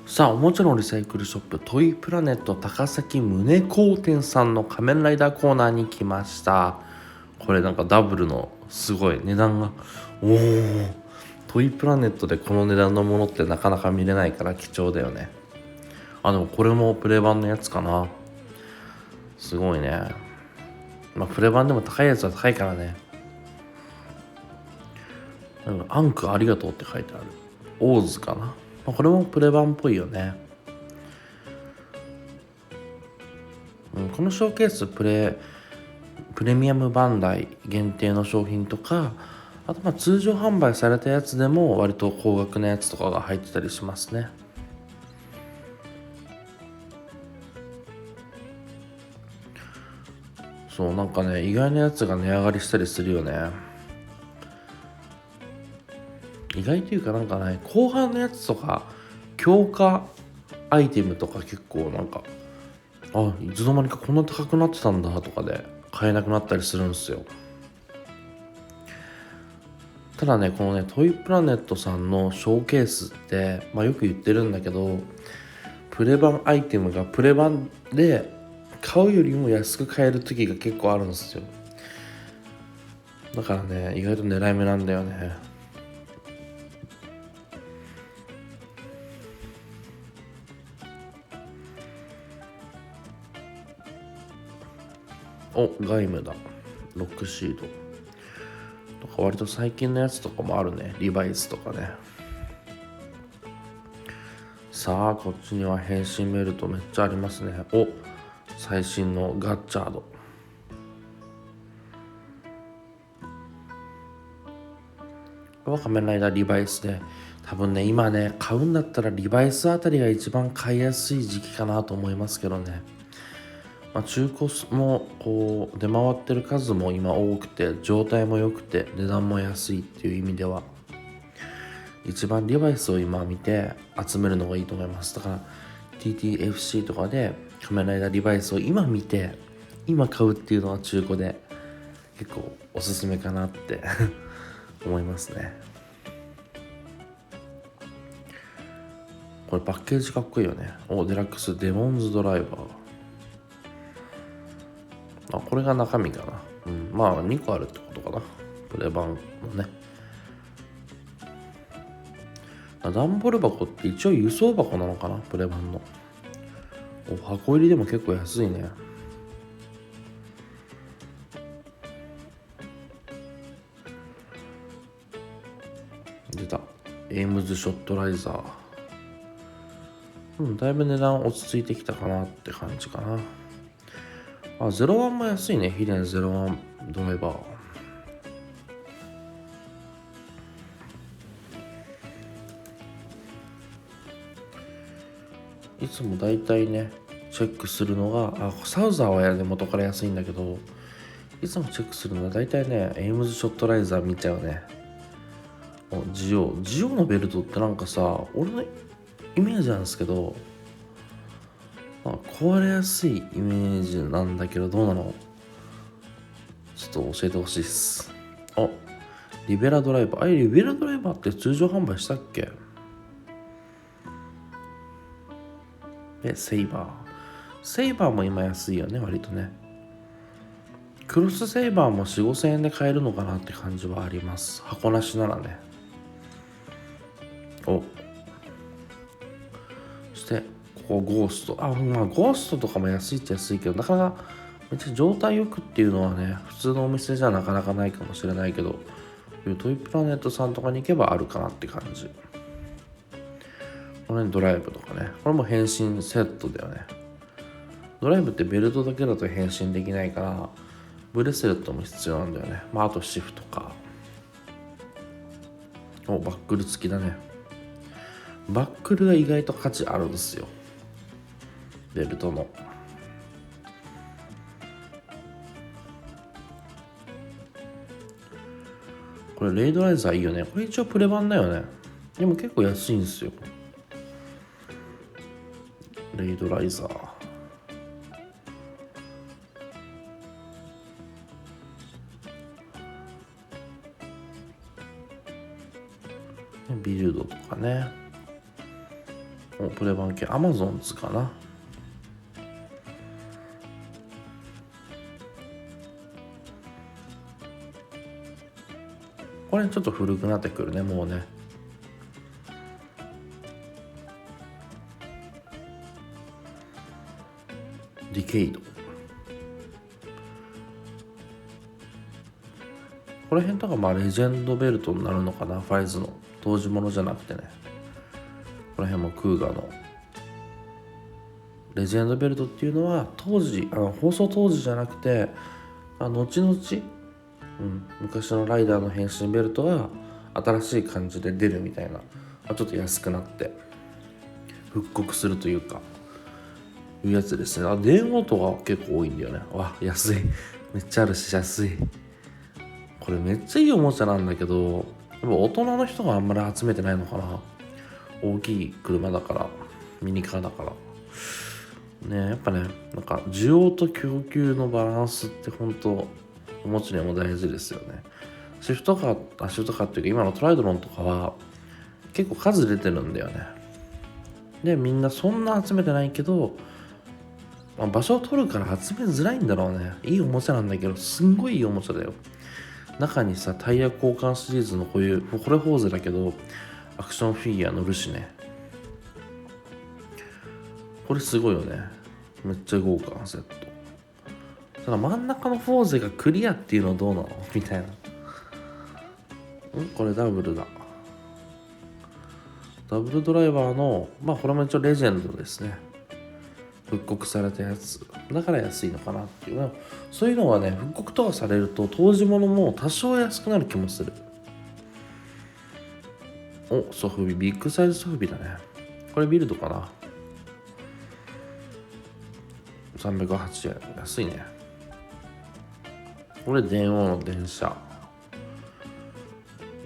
さあ、おもちゃのリサイクルショップトイプラネット高崎宗光店さんの仮面ライダーコーナーに来ました。これなんかダブルのすごい値段がトイプラネットでこの値段のものってなかなか見れないから貴重だよね。でもこれもプレ版のやつかな。すごいね。プレ版でも高いやつは高いからね。なんかアンクありがとうって書いてある。オーズかな。これもプレ版っぽいよね。このショーケースプレミアムバンダイ限定の商品とか、あと通常販売されたやつでも割と高額なやつとかが入ってたりしますね。そう、なんかね、意外なやつが値上がりしたりするよね。意外というかなんかね、後半のやつとか強化アイテムとか結構なんか、いつの間にかこんな高くなってたんだとかで買えなくなったりするんですよ。ただね、このねトイプラネットさんのショーケースって、よく言ってるんだけど、プレ版アイテムがプレ版で買うよりも安く買える時が結構あるんですよ。だからね、意外と狙い目なんだよね。ガイムだ。ロックシードとか割と最近のやつとかもあるね。リバイスとかね。さあ、こっちには変身ベルトめっちゃありますね。最新のガッチャード。これは仮面ライダーリバイスで、多分ね、今ね、買うんだったらリバイスあたりが一番買いやすい時期かなと思いますけどね。中古もこう出回ってる数も今多くて、状態も良くて値段も安いっていう意味では一番リバイスを今見て集めるのがいいと思います。だから TTFC とかで仮面ライダーリバイスを今見て今買うっていうのは中古で結構おすすめかなって思いますね。これパッケージかっこいいよね。デラックスデモンズドライバー。これが中身かな。2個あるってことかな。プレ版のね。段ボール箱って一応輸送箱なのかな、プレ版の。箱入りでも結構安いね。出た。エイムズショットライザー。だいぶ値段落ち着いてきたかなって感じかな。01も安いね。ヒデン01ドライバー。いつもだいたいね、チェックするのが、サウザーはやで元から安いんだけど、いつもチェックするのはだいたいね、エイムズショットライザー見ちゃうね。ジオのベルトってなんかさ、俺のイメージなんですけど、壊れやすいイメージなんだけど、どうなの？ちょっと教えてほしいっす。リベラドライバー。リベラドライバーって通常販売したっけ？で、セイバーも今安いよね、割とね。クロスセイバーも4、5千円で買えるのかなって感じはあります。箱なしならね。そしてここゴースト。ゴーストとかも安いっちゃ安いけど、なかなかめっちゃ状態よくっていうのはね、普通のお店じゃなかなかないかもしれないけど、トイプラネットさんとかに行けばあるかなって感じ。この辺ドライブとかね、これも変身セットだよね。ドライブってベルトだけだと変身できないから、ブレスレットも必要なんだよね。あとシフトか。バックル付きだね。バックルが意外と価値あるんですよ、ベルトの。これレイドライザーいいよね。これ一応プレ版だよね。でも結構安いんですよ、レイドライザー。ビルドとかね。プレ版系アマゾンズかな。これちょっと古くなってくるね、もうね。ディケイド、この辺とかまあレジェンドベルトになるのかな、ファイズの当時ものじゃなくてね。この辺もクーガのレジェンドベルトっていうのは当時放送当時じゃなくて後々、昔のライダーの変身ベルトが新しい感じで出るみたいな、ちょっと安くなって復刻するというかいうやつですね。電話とか結構多いんだよね。わ、安い、めっちゃあるし安い。これめっちゃいいおもちゃなんだけど、やっぱ大人の人があんまり集めてないのかな。大きい車だから、ミニカーだからね。やっぱね、なんか需要と供給のバランスって本当おもちゃにも大事ですよね。シフトカーっていうか今のトライドロンとかは結構数出てるんだよね。でみんなそんな集めてないけど、場所を取るから集めづらいんだろうね。いいおもちゃなんだけど、すんごいいいおもちゃだよ。中にさ、タイヤ交換シリーズのこういうこれフォーゼだけどアクションフィギュア乗るしね。これすごいよね。めっちゃ豪華なセット。ただ真ん中のフォーゼがクリアっていうのはどうなのみたいな。これダブルだ。ダブルドライバーのこれも一応レジェンドですね。復刻されたやつだから安いのかなっていう。そういうのはね、復刻とかされると当時物も多少安くなる気もする。ソフビ、ビッグサイズソフビだね。これビルドかな。308円、安いね。これ電王の電車。こ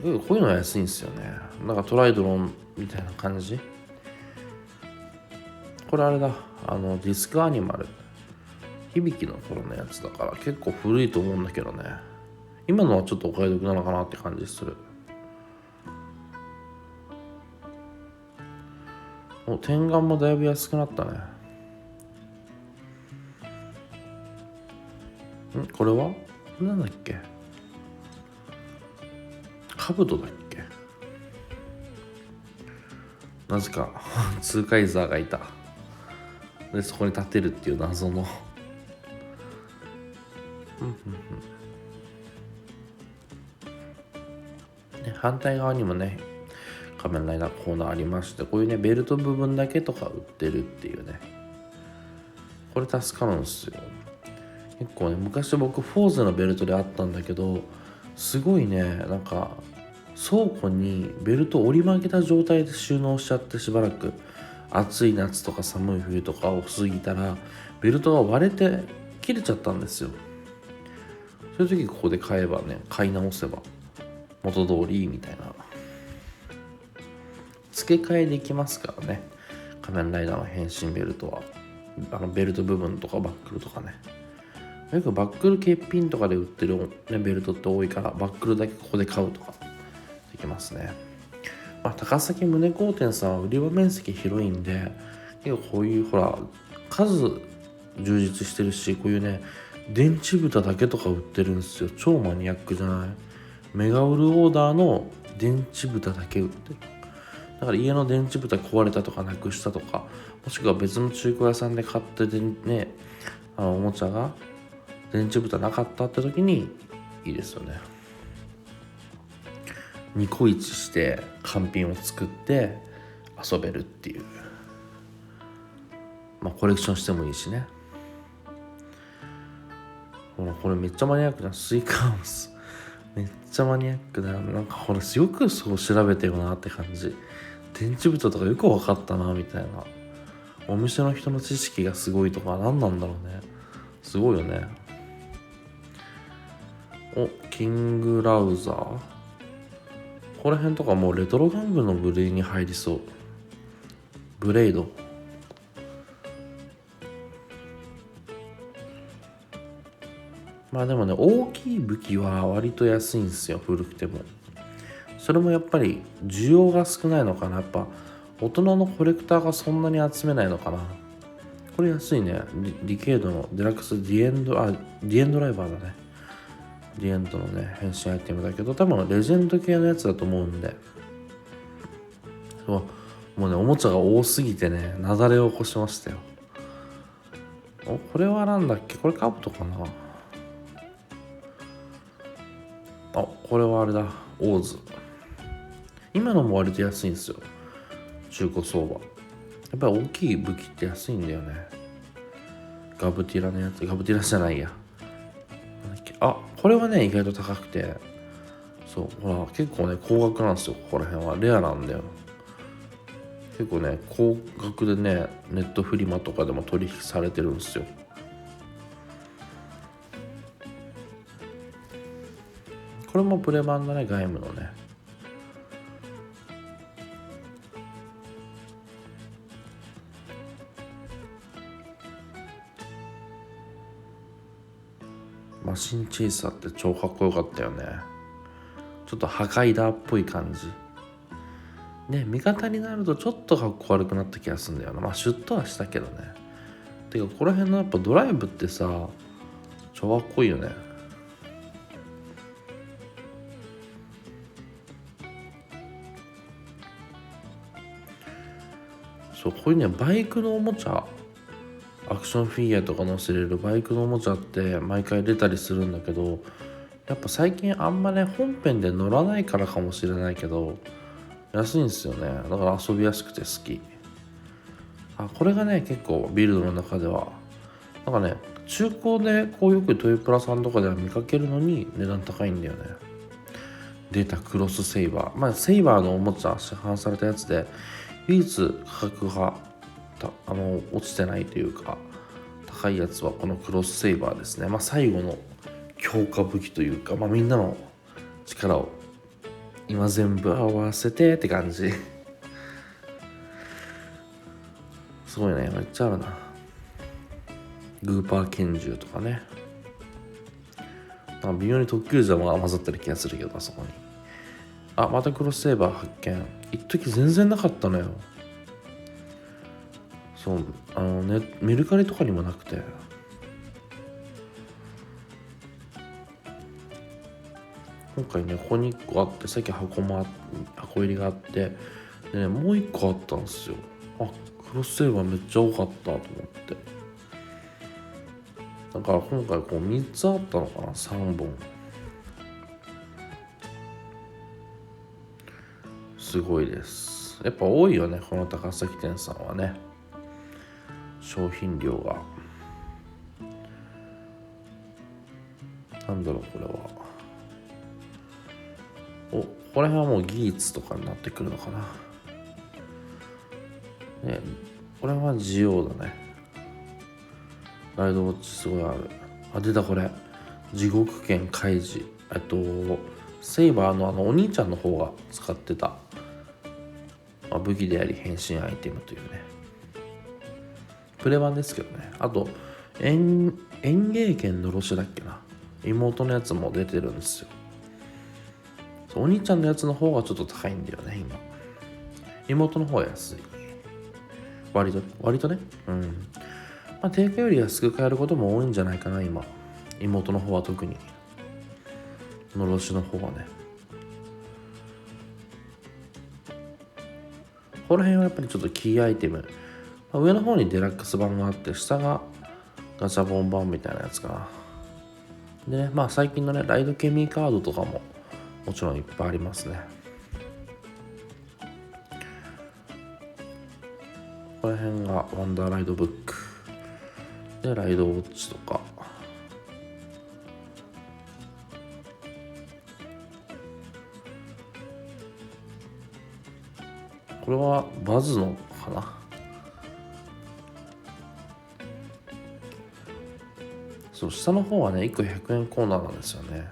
ういうのは安いんですよね。なんかトライドロンみたいな感じ。これあれだ、ディスクアニマル、響きの頃のやつだから結構古いと思うんだけどね。今のはちょっとお買い得なのかなって感じする。天眼もだいぶ安くなったね。これはなんだっけ、カブトだっけ。なぜかツーカイザーがいた。でそこに立てるっていう謎の反対側にもね、仮面ライダーコーナーありまして、こういうねベルト部分だけとか売ってるっていうね。これ助かるんですよ。結構ね、昔僕フォーゼのベルトであったんだけど、すごいね、なんか倉庫にベルト折り曲げた状態で収納しちゃって、しばらく暑い夏とか寒い冬とかを過ぎたらベルトが割れて切れちゃったんですよ。そういう時ここで買い直せば元通りみたいな。付け替えできますからね、仮面ライダーの変身ベルトは。ベルト部分とかバックルとかね。よくバックル欠品とかで売ってる、ベルトって多いから、バックルだけここで買うとかできますね。高崎宗光店さんは売り場面積広いんで、結構こういう数充実してるし、こういうね電池蓋だけとか売ってるんですよ。超マニアックじゃない？メガウルオーダーの電池蓋だけ売ってる。だから家の電池蓋壊れたとかなくしたとか、もしくは別の中古屋さんで買ってね、おもちゃが電池蓋なかったって時にいいですよね。ニコイチして完品を作って遊べるっていう。コレクションしてもいいしね。これめっちゃマニアックなスイカハウス、めっちゃマニアックだよ。なんかこれよくそう調べてよなって感じ。電池蓋とかよく分かったなみたいな。お店の人の知識がすごいとか何なんだろうね。すごいよね。キングラウザー、ここら辺とかもうレトロ玩具の部類に入りそう。ブレイド、でもね、大きい武器は割と安いんですよ、古くても。それもやっぱり需要が少ないのかな。やっぱ大人のコレクターがそんなに集めないのかな。これ安いね。ディケードのデラックスディエンドライバーだね。ディエンドのね変身アイテムだけど、多分レジェンド系のやつだと思うんで、もうねおもちゃが多すぎてね雪崩を起こしましたよ。これはなんだっけ、これカブトかな。これはあれだ、オーズ。今のも割と安いんですよ、中古相場。やっぱり大きい武器って安いんだよね。ガブティラのやつ、ガブティラじゃないや、なんだっけ、これはね意外と高くて、そうほら結構ね高額なんですよ。ここら辺はレアなんだよ。結構ね高額でねネットフリマとかでも取引されてるんですよ。これもプレ版だね、外務のね。マシンチェイサーって超かっこよかったよね。ちょっと破壊ダーっぽい感じね。味方になるとちょっとかっこ悪くなった気がするんだよな。まあシュッとはしたけどね。てかここら辺のやっぱドライブってさ超かっこいいよね。そうこういうねバイクのおもちゃ、アクションフィギュアとか乗せれるバイクのおもちゃって毎回出たりするんだけど、やっぱ最近あんまね本編で乗らないからかもしれないけど安いんですよね。だから遊びやすくて好き。これがね結構ビルドの中ではなんかね中古でこうよくトヨプラさんとかでは見かけるのに値段高いんだよね。データクロスセイバー、セイバーのおもちゃ市販されたやつで唯一価格が落ちてないというか高いやつはこのクロスセイバーですね。最後の強化武器というか、みんなの力を今全部合わせてって感じすごいね、めっちゃあるな。グーパー拳銃とかね。微妙に特急ジャマが混ざってる気がするけど、あそこに。またクロスセーバー発見。一時全然なかったのよ。そう、メルカリとかにもなくて。今回ね、ここに1個あって、さっき箱入りがあって、でね、もう1個あったんですよ。クロスセーバーめっちゃ多かったと思って。だから今回こう3つあったのかな、3本。すごいです。やっぱ多いよね、この高崎店さんはね。商品量が。なんだろう、これは。ここら辺はもうギーツとかになってくるのかな。ね、これはジオだね。ライドウォッチすごいある。出たこれ。地獄剣開示。セイバーのお兄ちゃんの方が使ってた、武器であり変身アイテムというね。プレ版ですけどね。あと、園芸剣のロシだっけな。妹のやつも出てるんですよ。お兄ちゃんのやつの方がちょっと高いんだよね、今。妹の方は安い。割とね。定価より安く買えることも多いんじゃないかな、今。妹の方は特に。のろしの方はね。この辺はやっぱりちょっとキーアイテム。上の方にデラックス版があって、下がガチャボン版みたいなやつかな。でね、最近のね、ライドケミーカードとかももちろんいっぱいありますね。この辺がワンダーライドブック。で、ライドウォッチとか。これはバズのかな。そう、下の方はね、1個100円コーナーなんですよね。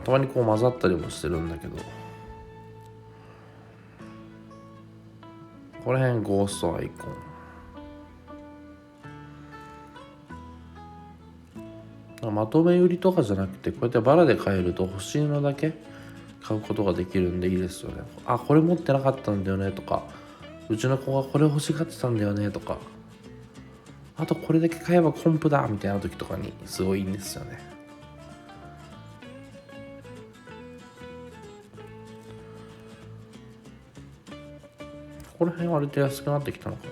たまにこう混ざったりもしてるんだけど、この辺ゴーストアイコンまとめ売りとかじゃなくてこうやってバラで買えると欲しいのだけ買うことができるんでいいですよね。あ、これ持ってなかったんだよねとか、うちの子がこれ欲しがってたんだよねとか、あとこれだけ買えばコンプだみたいな時とかにすごいいいんですよね。ここら辺割と安くなってきたのか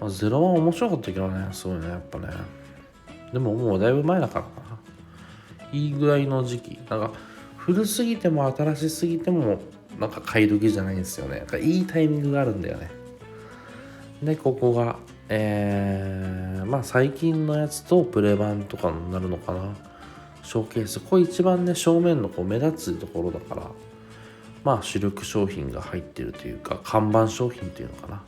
な。ゼロワン面白かったけどね、すごいね、やっぱね。でももうだいぶ前だからかな。いいぐらいの時期。なんか古すぎても新しすぎてもなんか買い時じゃないんですよね。なんかいいタイミングがあるんだよね。で、ここが、まあ最近のやつとプレ版とかになるのかな。ショーケース。これ一番ね、正面のこう目立つところだから、まあ主力商品が入ってるというか、看板商品っていうのかな。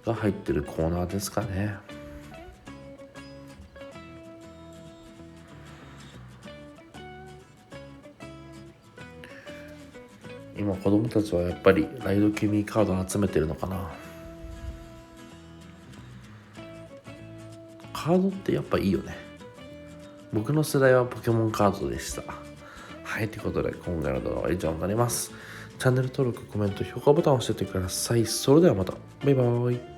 が入ってるコーナーですかね。今子供たちはやっぱりライドキュミーカードを集めてるのかな。カードってやっぱいいよね。僕の世代はポケモンカードでした。はい、ということで今回の動画は以上になります。チャンネル登録、コメント、評価ボタンを押しておいてください。それではまた。バイバーイ。